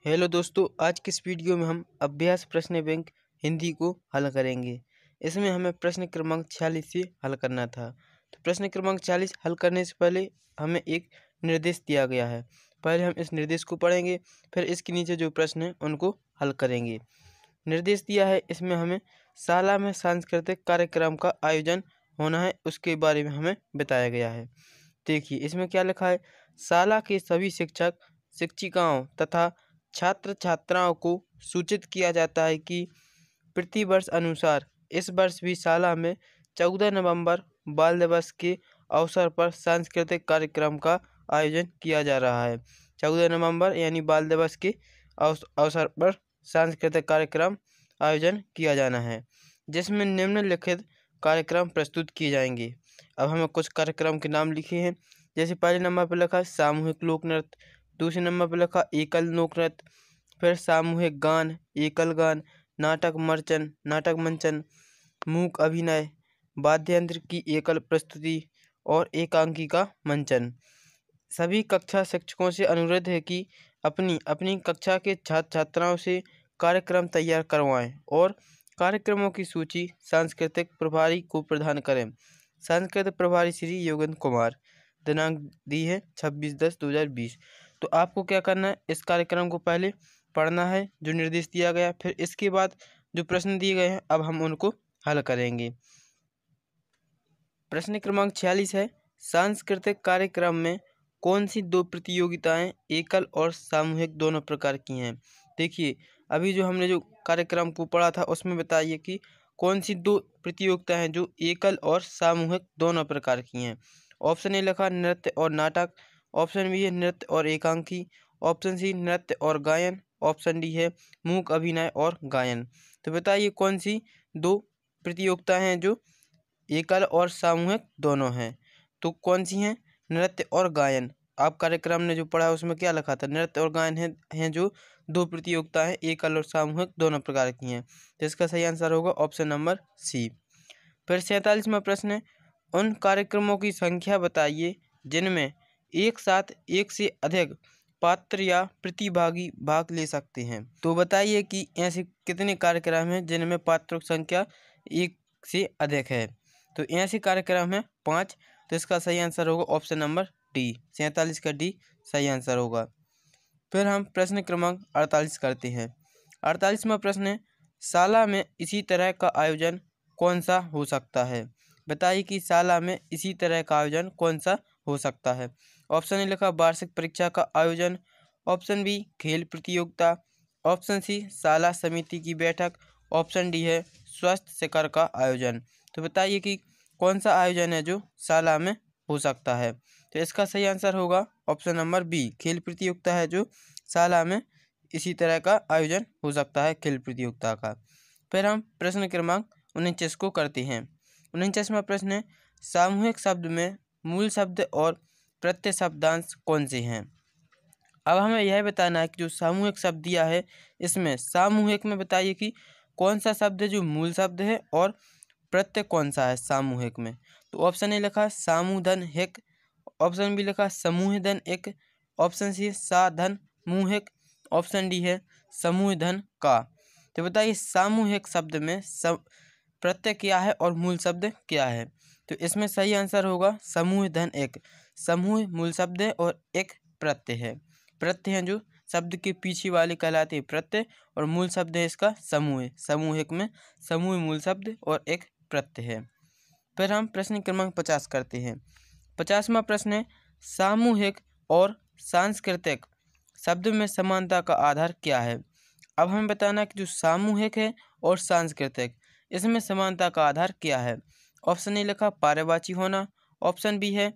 Hello दोस्तों, आज की इस वीडियो में हम अभ्यास प्रश्न बैंक हिंदी को हल करेंगे। इसमें हमें प्रश्न क्रमांक 46 से हल करना था। तो प्रश्न क्रमांक 40 हल करने से पहले हमें एक निर्देश दिया गया है। पहले हम इस निर्देश को पढ़ेंगे, फिर इसके नीचे जो प्रश्न हैं उनको हल करेंगे। निर्देश दिया है, इसमें हमें शाला में सांस्कृतिक कार्यक्रम का आयोजन होना है, उसके बारे में हमें बताया गया है। देखिए इसमें क्या लिखा है। शाला के सभी शिक्षक शिक्षिकाओं तथा छात्र छात्राओं को सूचित किया जाता है कि प्रति वर्ष अनुसार इस वर्ष भी शाला में 14 नवंबर बाल दिवस के अवसर पर सांस्कृतिक कार्यक्रम का आयोजन किया जा रहा है। 14 नवंबर यानी बाल दिवस के अवसर पर सांस्कृतिक कार्यक्रम आयोजन किया जाना है, जिसमें निम्नलिखित कार्यक्रम प्रस्तुत किए जाएंगे। अब हमें कुछ कार्यक्रम के नाम लिखे हैं। जैसे पहले नंबर पर लिखा सामूहिक लोक नृत्य, दूसरे नंबर पर लिखा एकल लोक नृत्य, फिर सामूहिक गान, एकल गान, नाटक मंचन, मूक अभिनय, वाद्य यंत्र की एकल प्रस्तुति और एकांकी का मंचन। सभी कक्षा शिक्षकों से अनुरोध है कि अपनी अपनी कक्षा के छात्र छात्राओं से कार्यक्रम तैयार करवाएं और कार्यक्रमों की सूची सांस्कृतिक प्रभारी को प्रदान करें। सांस्कृतिक प्रभारी श्री योगेंद्र कुमार। दिनांक दी है 26/10/2020। तो आपको क्या करना है, इस कार्यक्रम को पहले पढ़ना है जो निर्देश दिया गया, फिर इसके बाद जो प्रश्न दिए गए हैं अब हम उनको हल करेंगे। प्रश्न क्रमांक 46 है, सांस्कृतिक कार्यक्रम में कौन सी दो प्रतियोगिताएं एकल और सामूहिक दोनों प्रकार की हैं। देखिए अभी जो हमने जो कार्यक्रम को पढ़ा था उसमें बताइए कि कौन सी दो प्रतियोगिताएं हैं जो एकल और सामूहिक दोनों प्रकार की हैं। ऑप्शन ए लिखा नृत्य और नाटक, ऑप्शन बी है नृत्य और एकांकी, ऑप्शन सी नृत्य और गायन, ऑप्शन डी है मूक अभिनय और गायन। तो बताइए कौन सी दो प्रतियोगिताएं हैं जो एकल और सामूहिक दोनों हैं। तो कौन सी हैं, नृत्य और गायन। आप कार्यक्रम ने जो पढ़ा उसमें क्या लिखा था, नृत्य और गायन हैं जो दो प्रतियोगिताएं एकल और सामूहिक दोनों प्रकार की हैं। तो इसका सही आंसर होगा ऑप्शन नंबर सी। फिर 47वां प्रश्न है, उन कार्यक्रमों की संख्या बताइए जिनमें एक साथ एक से अधिक पात्र या प्रतिभागी भाग ले सकते हैं। तो बताइए कि ऐसे कितने कार्यक्रम हैं जिनमें पात्रों की संख्या एक से अधिक है। तो ऐसे कार्यक्रम है 5। तो इसका सही आंसर होगा ऑप्शन नंबर डी, 47 का डी सही आंसर होगा। फिर हम प्रश्न क्रमांक 48 करते हैं। 48वां प्रश्न है, शाला में इसी तरह का आयोजन कौन सा हो सकता है। बताइए कि शाला में इसी तरह का आयोजन कौन सा हो सकता है। ऑप्शन ए लिखा वार्षिक परीक्षा का आयोजन, ऑप्शन बी खेल प्रतियोगिता, ऑप्शन सी शाला समिति की बैठक, ऑप्शन डी है स्वास्थ्य शिविर का आयोजन। तो बताइए कि कौन सा आयोजन है जो शाला में हो सकता है। तो इसका सही आंसर होगा ऑप्शन नंबर बी, खेल प्रतियोगिता है जो शाला में इसी तरह का आयोजन हो सकता है, खेल प्रतियोगिता का। फिर हम प्रश्न क्रमांक 49 को करते हैं। 49वां प्रश्न है, सामूहिक शब्द में मूल शब्द और प्रत्यय शब्दांश कौन से हैं। अब हमें यह बताना है कि जो सामूहिक शब्द दिया है इसमें सामूहिक में बताइए कि कौन सा शब्द है जो मूल शब्द है और प्रत्यय कौन सा है सामूहिक में। तो ऑप्शन ए लिखा सामूधन हिक, ऑप्शन बी लिखा समूह धन एक, ऑप्शन सी साधन मुहिक, ऑप्शन डी है समूह धन का। तो बताइए सामूहिक शब्द में प्रत्यय क्या है और मूल शब्द क्या है। तो इसमें सही आंसर होगा समूह धन एक। समूह मूल शब्द है और एक प्रत्यय है। प्रत्यय हैं जो शब्द के पीछे वाले कहलाते हैं प्रत्यय, और मूल शब्द है इसका समूह। समूहिक में समूह मूल शब्द और एक प्रत्यय है। फिर हम प्रश्न क्रमांक 50 करते हैं। 50वां प्रश्न है, सामूहिक और सांस्कृतिक शब्द में समानता का आधार क्या है। अब हमें बताना है कि जो सामूहिक है और सांस्कृतिक इसमें समानता का आधार क्या है। ऑप्शन ए लिखा पर्यायवाची होना, ऑप्शन बी है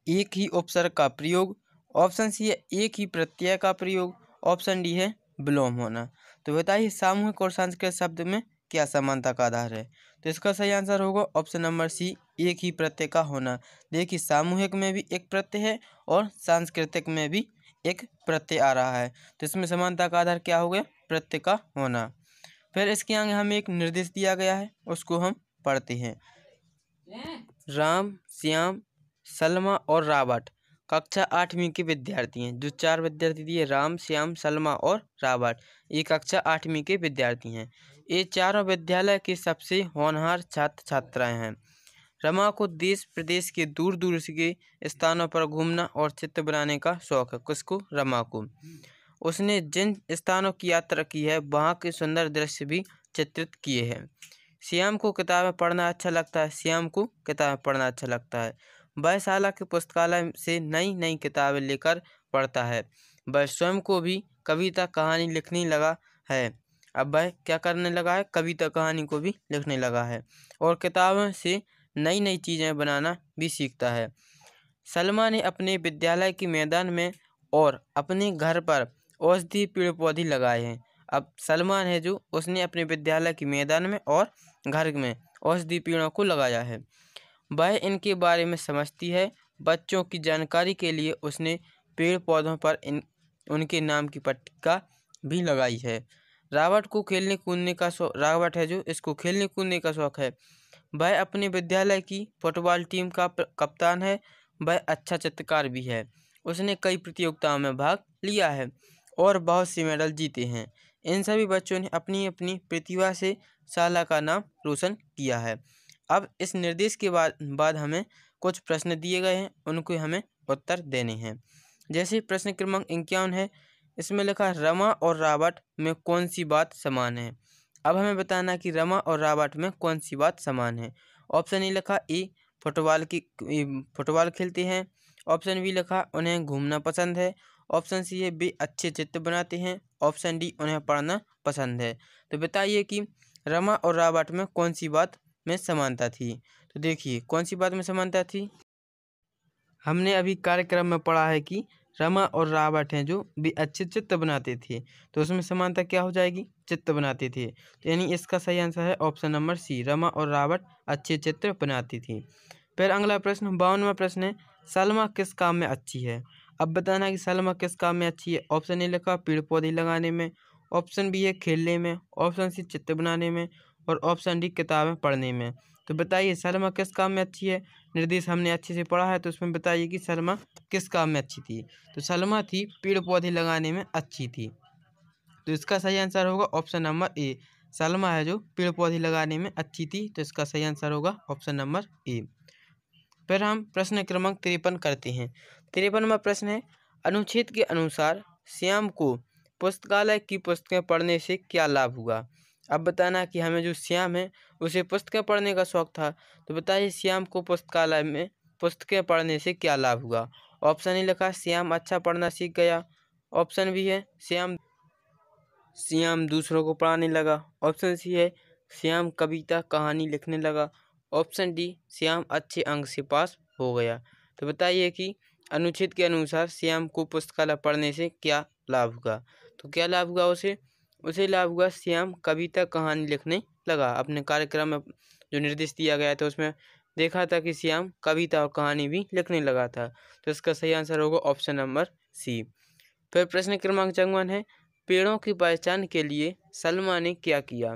एक ही उपसर्ग का प्रयोग, ऑप्शन सी है एक ही प्रत्यय का प्रयोग, ऑप्शन डी है विलोम होना। तो बताइए सामूहिक और सांस्कृतिक शब्द में क्या समानता का आधार है। तो इसका सही आंसर होगा ऑप्शन नंबर सी, एक ही प्रत्यय का होना। देखिए सामूहिक में भी एक प्रत्यय है और सांस्कृतिक में भी एक प्रत्यय आ रहा है, तो इसमें समानता का आधार क्या हो गया, प्रत्यय का होना। फिर इसके आगे हमें एक निर्देश दिया गया है, उसको हम पढ़ते हैं। राम, श्याम, सलमा और रावट कक्षा 8वीं के विद्यार्थी हैं। जो 4 विद्यार्थी दिए राम, श्याम, सलमा और रॉबर्ट, ये कक्षा 8वीं के विद्यार्थी हैं। ये चारों विद्यालय के सबसे होनहार छात्र छात्राएं हैं। रमा को देश प्रदेश के दूर दूर के स्थानों पर घूमना और चित्र बनाने का शौक है। किसको? रमा को। उसने जिन स्थानों की यात्रा की है वहाँ के सुंदर दृश्य भी चित्रित किए हैं। श्याम को किताबें पढ़ना अच्छा लगता है। श्याम को किताबें पढ़ना अच्छा लगता है। वह शाला के पुस्तकालय से नई नई किताबें लेकर पढ़ता है। वह स्वयं को भी कविता कहानी लिखने लगा है। अब वह क्या करने लगा है? कविता कहानी को भी लिखने लगा है और किताबों से नई नई चीज़ें बनाना भी सीखता है। सलमा ने अपने विद्यालय के मैदान में और अपने घर पर औषधीय पेड़ पौधे लगाए हैं। अब सलमान है जो उसने अपने विद्यालय के मैदान में और घर में औषधीय पेड़ों को लगाया है। वह इनके बारे में समझती है। बच्चों की जानकारी के लिए उसने पेड़ पौधों पर उनके नाम की पट्टिका भी लगाई है। रॉबर्ट को खेलने कूदने का शौक, रॉबर्ट है जो इसको खेलने कूदने का शौक है। वह अपने विद्यालय की फुटबॉल टीम का कप्तान है। वह अच्छा चित्रकार भी है। उसने कई प्रतियोगिताओं में भाग लिया है और बहुत से मेडल जीते हैं। इन सभी बच्चों ने अपनी अपनी प्रतिभा से शाला का नाम रोशन किया है। अब इस निर्देश के बाद हमें कुछ प्रश्न दिए गए हैं, उनको हमें उत्तर देने हैं। जैसे प्रश्न क्रमांक 51 है, इसमें लिखा है रमा और रॉबर्ट में कौन सी बात समान है। अब हमें बताना कि रमा और रॉबर्ट में कौन सी बात समान है। ऑप्शन ए लिखा ए फुटबॉल खेलते हैं। ऑप्शन बी लिखा उन्हें घूमना पसंद है। ऑप्शन सी है वे अच्छे चित्र बनाते हैं। ऑप्शन डी उन्हें पढ़ना पसंद है। तो बताइए कि रमा और रॉबर्ट में कौन सी बात में समानता थी। तो देखिए कौन सी बात में समानता थी। हमने अभी कार्यक्रम में पढ़ा है कि रमा और रॉबर्ट हैं जो भी अच्छे चित्र बनाते थे, तो उसमें समानता क्या हो जाएगी? चित्र बनाते थे। तो यानी इसका सही आंसर है ऑप्शन नंबर सी, रमा और रॉबर्ट अच्छे चित्र बनाती थी। फिर अगला प्रश्न 52वां प्रश्न है, सलमा किस काम में अच्छी है। अब बताना कि सलमा किस काम में अच्छी है। ऑप्शन ए लिखा पेड़ पौधे लगाने में। ऑप्शन बी है खेलने में। ऑप्शन सी चित्र बनाने में और ऑप्शन डी किताबें पढ़ने में। तो बताइए सलमा किस काम में अच्छी है। निर्देश हमने अच्छे से पढ़ा है, तो उसमें बताइए कि सलमा किस काम में अच्छी थी। तो सलमा थी पेड़ पौधे लगाने में अच्छी थी। तो इसका सही आंसर होगा ऑप्शन नंबर ए, सलमा है जो पेड़ पौधे लगाने में अच्छी थी। तो इसका सही आंसर होगा ऑप्शन नंबर ए। फिर हम प्रश्न क्रमांक 53 करते हैं। 53वां प्रश्न है, अनुच्छेद के अनुसार श्याम को पुस्तकालय की पुस्तकें पढ़ने से क्या लाभ हुआ। अब बताना कि हमें जो श्याम है उसे पुस्तकें पढ़ने का शौक था। तो बताइए श्याम को पुस्तकालय में पुस्तकें पढ़ने से क्या लाभ हुआ। ऑप्शन ए लिखा श्याम अच्छा पढ़ना सीख गया। ऑप्शन बी है श्याम दूसरों को पढ़ाने लगा। ऑप्शन सी है श्याम कविता कहानी लिखने लगा। ऑप्शन डी श्याम अच्छे अंक से पास हो गया। तो बताइए कि अनुच्छेद के अनुसार श्याम को पुस्तकालय पढ़ने से क्या लाभ हुआ। तो क्या लाभ हुआ उसे लाभ हुआ श्याम कविता कहानी लिखने लगा। अपने कार्यक्रम में जो निर्देश दिया गया था उसमें देखा था कि श्याम कविता और कहानी भी लिखने लगा था। तो इसका सही आंसर होगा ऑप्शन नंबर सी। फिर प्रश्न क्रमांक 54 है, पेड़ों की पहचान के लिए सलमा ने क्या किया।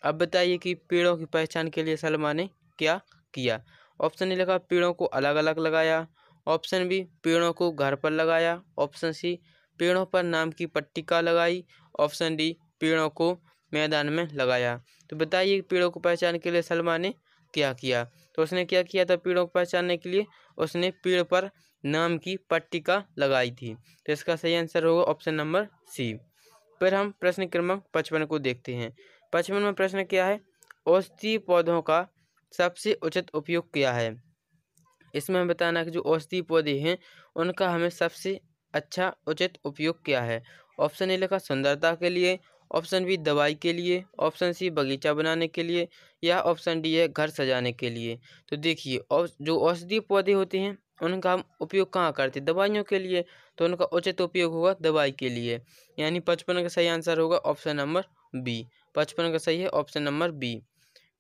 अब बताइए कि पेड़ों की पहचान के लिए सलमा ने क्या किया। ऑप्शन ए लिखा पेड़ों को अलग अलग लगाया। ऑप्शन बी पेड़ों को घर पर लगाया। ऑप्शन सी पेड़ों पर नाम की पट्टिका लगाई। ऑप्शन डी पेड़ों को मैदान में लगाया। तो बताइए पेड़ों को पहचानने के लिए सलमा ने क्या किया। तो उसने क्या किया था पेड़ों को पहचानने के लिए, उसने पेड़ पर नाम की पट्टिका लगाई थी। तो इसका सही आंसर होगा ऑप्शन नंबर सी। फिर हम प्रश्न क्रमांक 55 को देखते हैं। 55वां प्रश्न क्या है, औषधीय पौधों का सबसे उचित उपयोग क्या है। इसमें हमें बताना कि जो औषधीय पौधे हैं उनका हमें सबसे अच्छा उचित उपयोग क्या है। ऑप्शन ए लिखा सुंदरता के लिए। ऑप्शन बी दवाई के लिए। ऑप्शन सी बगीचा बनाने के लिए या ऑप्शन डी है घर सजाने के लिए। तो देखिए जो औषधीय पौधे होते हैं उनका हम उपयोग कहाँ करते हैं, दवाइयों के लिए। तो उनका उचित उपयोग होगा दवाई के लिए। यानी 55 का सही आंसर होगा ऑप्शन नंबर बी। 55 का सही है ऑप्शन नंबर बी।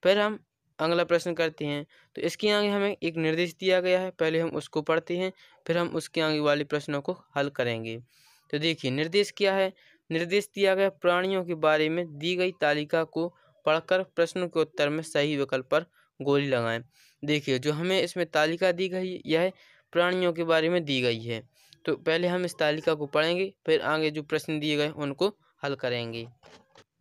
फिर हम अगला प्रश्न करते हैं। तो इसके आगे हमें एक निर्देश दिया गया है, पहले हम उसको पढ़ते हैं फिर हम उसके आगे वाले प्रश्नों को हल करेंगे। तो देखिए निर्देश क्या है। निर्देश दिया गया प्राणियों के बारे में दी गई तालिका को पढ़कर प्रश्न के उत्तर में सही विकल्प पर गोली लगाएं। देखिए जो हमें इसमें तालिका दी गई यह प्राणियों के बारे में दी गई है। तो पहले हम इस तालिका को पढ़ेंगे, फिर आगे जो प्रश्न दिए गए उनको हल करेंगे।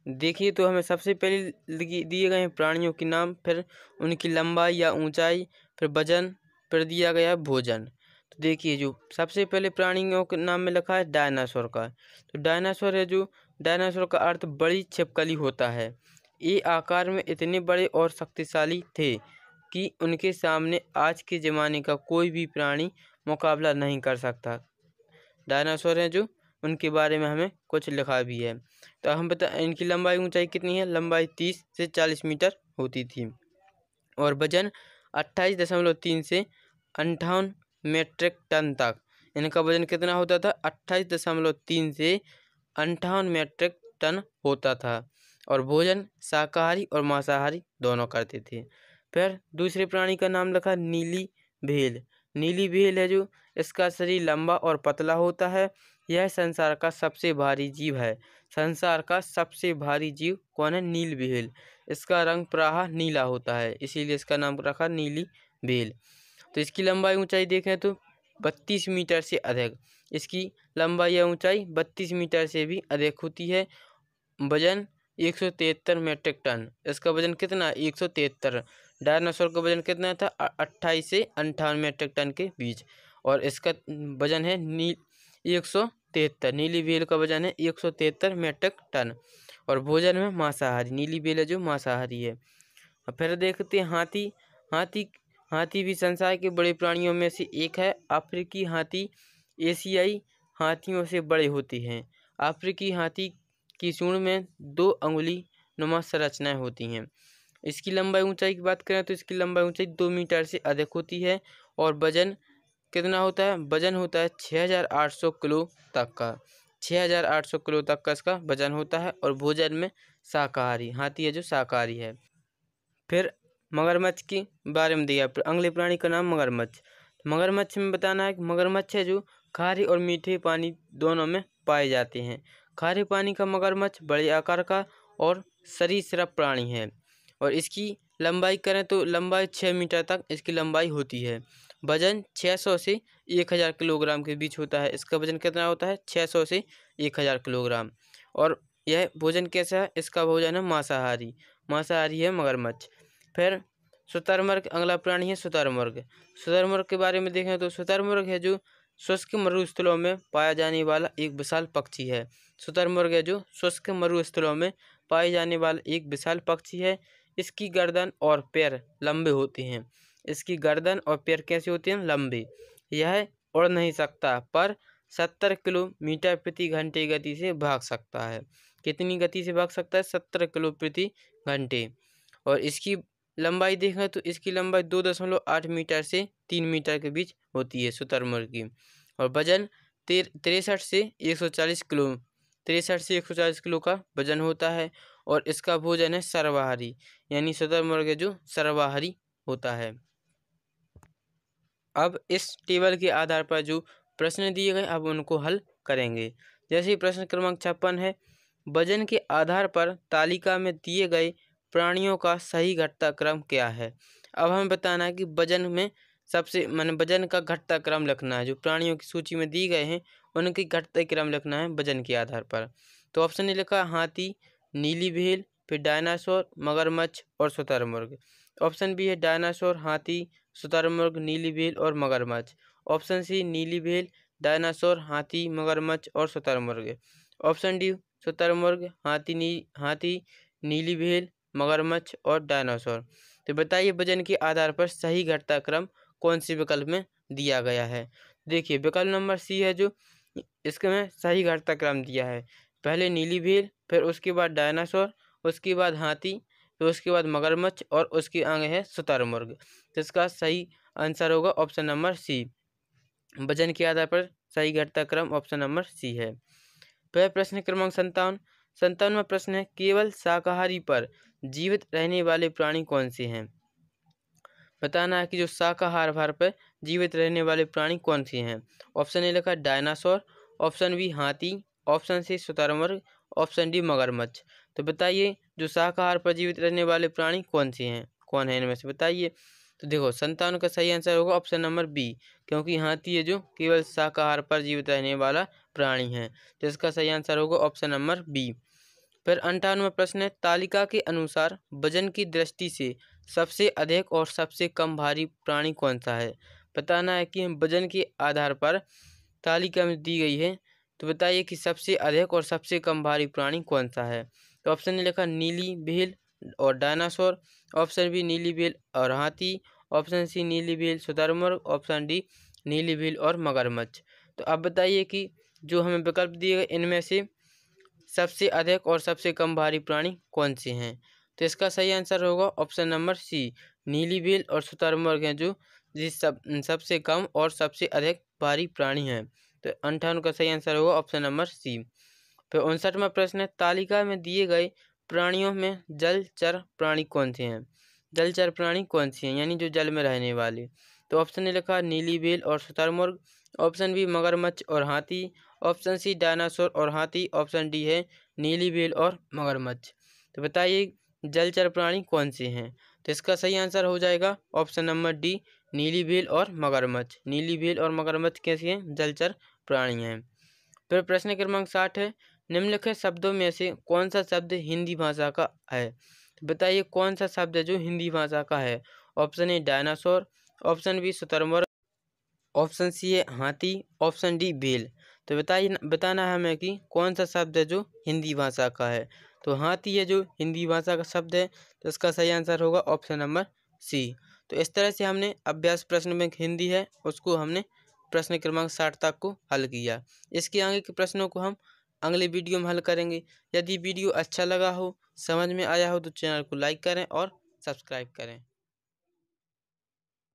देखिए, तो हमें सबसे पहले दिए गए हैं प्राणियों के नाम, फिर उनकी लंबाई या ऊंचाई, फिर वजन, फिर दिया गया है भोजन। तो देखिए, जो सबसे पहले प्राणियों के नाम में लिखा है डायनासोर का। तो डायनासोर है जो, डायनासोर का अर्थ बड़ी छिपकली होता है। ये आकार में इतने बड़े और शक्तिशाली थे कि उनके सामने आज के ज़माने का कोई भी प्राणी मुकाबला नहीं कर सकता। डायनासोर हैं जो, उनके बारे में हमें कुछ लिखा भी है। तो हम बता, इनकी लंबाई ऊंचाई कितनी है? लंबाई 30 से 40 मीटर होती थी और वजन 28.3 से 58 मीट्रिक टन तक। इनका वजन कितना होता था? 28.3 से 58 मीट्रिक टन होता था। और भोजन शाकाहारी और मांसाहारी दोनों करते थे। फिर दूसरे प्राणी का नाम लिखा नीली भेल। नीली भेल है जो, इसका शरीर लंबा और पतला होता है। यह संसार का सबसे भारी जीव है। संसार का सबसे भारी जीव कौन है? नील भेल। इसका रंग प्रायः नीला होता है, इसीलिए इसका नाम रखा नीली भेल। तो इसकी लंबाई ऊंचाई देखें तो 32 मीटर से अधिक। इसकी लंबाई या ऊंचाई 32 मीटर से भी अधिक होती है। वजन 173 मीट्रिक टन। इसका वजन कितना? 173। डायनासोर का वजन कितना था? 28 से 58 मीट्रिक टन के बीच। और इसका वजन है 173। नीली भेल का वजन है 173 मीट्रिक टन। और भोजन में मांसाहारी, नीली भेल है जो मांसाहारी है। फिर देखते हैं हाथी। हाथी हाथी भी संसार के बड़े प्राणियों में से एक है। अफ्रीकी हाथी एशियाई हाथियों से बड़े होते हैं। अफ्रीकी हाथी की सूंड में 2 अंगुली नुमा संरचनाएं होती हैं। इसकी लंबाई ऊंचाई की बात करें तो इसकी लंबाई ऊंचाई 2 मीटर से अधिक होती है। और वजन कितना होता है? वजन होता है 6800 किलो तक का। 6800 किलो तक का इसका वजन होता है। और भोजन में शाकाहारी, हाथी है जो शाकाहारी है। फिर मगरमच्छ के बारे में दिया, अगले प्राणी का नाम मगरमच्छ। मगरमच्छ में बताना है कि मगरमच्छ है जो खारे और मीठे पानी दोनों में पाए जाते हैं। खारे पानी का मगरमच्छ बड़े आकार का और सरीसृप प्राणी है। और इसकी लंबाई करें तो लंबाई 6 मीटर तक इसकी लंबाई होती है। वजन 600 से 1000 किलोग्राम के बीच होता है। इसका वजन कितना होता है? 600 से 1000 किलोग्राम। और यह भोजन कैसा है? इसका भोजन है मांसाहारी। मांसाहारी है मगरमच्छ। फिर शुतुरमुर्ग अगला प्राणी है शुतुरमुर्ग। शुतुरमुर्ग के बारे में देखें तो शुतुरमुर्ग है जो शुष्क मरुस्थलों में पाया जाने वाला एक विशाल पक्षी है। शुतुरमुर्ग है जो शुष्क मरुस्थलों में पाए जाने वाला एक विशाल पक्षी है। इसकी गर्दन और पैर लंबे होते हैं। इसकी गर्दन और पैर कैसे होते हैं? लंबे। यह उड़ नहीं सकता पर 70 किलोमीटर प्रति घंटे गति से भाग सकता है। कितनी गति से भाग सकता है? 70 किलो प्रति घंटे। और इसकी लंबाई देखें तो इसकी लंबाई 2.8 मीटर से 3 मीटर के बीच होती है शुतुरमुर्ग की। और वजन 63 से 140 किलो 63 से 140 किलो का वजन होता है। और इसका भोजन है सर्वाहारी, यानी शुतुरमुर्ग जो सर्वाहारी होता है। अब इस टेबल के आधार पर जो प्रश्न दिए गए अब उनको हल करेंगे। जैसे प्रश्न क्रमांक 56 है, वजन के आधार पर तालिका में दिए गए प्राणियों का सही घटता क्रम क्या है? अब हमें बताना है कि वजन में सबसे वजन का घटता क्रम लिखना है। जो प्राणियों की सूची में दिए गए हैं उनके घटते क्रम लिखना है वजन के आधार पर। तो ऑप्शन ए लिखा हाथी, नीली भेल, फिर डायनासोर, मगरमच्छ और शुतुरमुर्ग। ऑप्शन बी है डायनासोर, हाथी, शुतुरमुर्ग, नीली भेल और मगरमच्छ। ऑप्शन सी नीली भेल, डायनासोर, हाथी, मगरमच्छ और शुतुरमुर्ग। ऑप्शन डी शुतुरमुर्ग, हाथी, नीली भेल, मगरमच्छ और डायनासोर। तो बताइए वजन के आधार पर सही घटता क्रम कौन से विकल्प में दिया गया है? देखिए विकल्प नंबर सी है जो, इसके में सही घटता क्रम दिया है। पहले नीली भेल, फिर उसके बाद डायनासोर, उसके बाद हाथी, फिर उसके बाद मगरमच्छ और उसके आगे है शुतुरमुर्ग। तो इसका सही आंसर होगा ऑप्शन नंबर सी। वजन के आधार पर सही घटता क्रम ऑप्शन नंबर सी है। फिर प्रश्न क्रमांक 57 प्रश्न है, केवल शाकाहारी पर जीवित रहने वाले प्राणी कौन से हैं? बताना है कि जो शाकाहार भार पर जीवित रहने वाले प्राणी कौन से हैं। ऑप्शन ए लिखा डायनासोर, ऑप्शन बी हाथी, ऑप्शन सी शुतुरमुर्ग, ऑप्शन डी मगरमच्छ। तो बताइए जो शाकाहार पर जीवित रहने वाले प्राणी कौन से हैं, कौन है इनमें से बताइए। तो देखो 57 का सही आंसर होगा ऑप्शन नंबर बी, क्योंकि हाथी है जो केवल शाकाहार पर जीवित रहने वाला प्राणी है। तो इसका सही आंसर होगा ऑप्शन नंबर बी। फिर 58वां प्रश्न है, तालिका के अनुसार वजन की दृष्टि से सबसे अधिक और सबसे कम भारी प्राणी कौन सा है। बताना है कि वजन के आधार पर तालिका में दी गई है, तो बताइए कि सबसे अधिक और सबसे कम भारी प्राणी कौन सा है। तो ऑप्शन ने लिखा नीली व्हेल और डायनासोर, ऑप्शन बी नीली व्हेल और हाथी, ऑप्शन सी नीली व्हेल शुतुरमुर्ग, ऑप्शन डी नीली व्हेल और मगरमच्छ। तो अब बताइए कि जो हमें विकल्प दिए गए इनमें से सबसे अधिक और सबसे कम भारी प्राणी कौन से हैं। तो इसका सही आंसर होगा ऑप्शन नंबर सी, नीली व्हेल और शुतुरमुर्ग हैं जो सबसे कम और सबसे अधिक भारी प्राणी हैं। तो 58 का सही आंसर होगा ऑप्शन नंबर सी। फिर 59वां प्रश्न है, तालिका में दिए गए प्राणियों में जलचर प्राणी कौन से हैं। जलचर प्राणी कौन से हैं, यानी जो जल में रहने वाले। तो ऑप्शन ने लिखा नीली व्हेल और शुतुरमुर्ग, ऑप्शन बी मगरमच्छ और हाथी, ऑप्शन सी डायनासोर और हाथी, ऑप्शन डी है नीली व्हेल और मगरमच्छ। तो बताइए जलचर प्राणी कौन से हैं। तो इसका सही आंसर हो जाएगा ऑप्शन नंबर डी, नीली व्हेल और मगरमच्छ। नीली व्हेल और मगरमच्छ कैसे हैं, जलचर प्राणी हैं। फिर प्रश्न क्रमांक 60 है, निम्नलिखित शब्दों में से कौन सा शब्द हिंदी भाषा का है। तो बताइए कौन सा शब्द है जो हिंदी भाषा का है। Option A dinosaur, option B शुतुरमुर्ग, ऑप्शन सी है हाथी, ऑप्शन डी बेल। तो बताना है हमें कि कौन सा शब्द है जो हिंदी भाषा का है। तो हाथी है जो हिंदी भाषा का शब्द है, तो इसका सही आंसर होगा ऑप्शन नंबर सी। तो इस तरह से हमने अभ्यास प्रश्न में हिंदी है उसको हमने प्रश्न क्रमांक 60 तक को हल किया। इसके आगे के प्रश्नों को हम अगले वीडियो में हल करेंगे। यदि वीडियो अच्छा लगा हो, समझ में आया हो, तो चैनल को लाइक करें और सब्सक्राइब करें।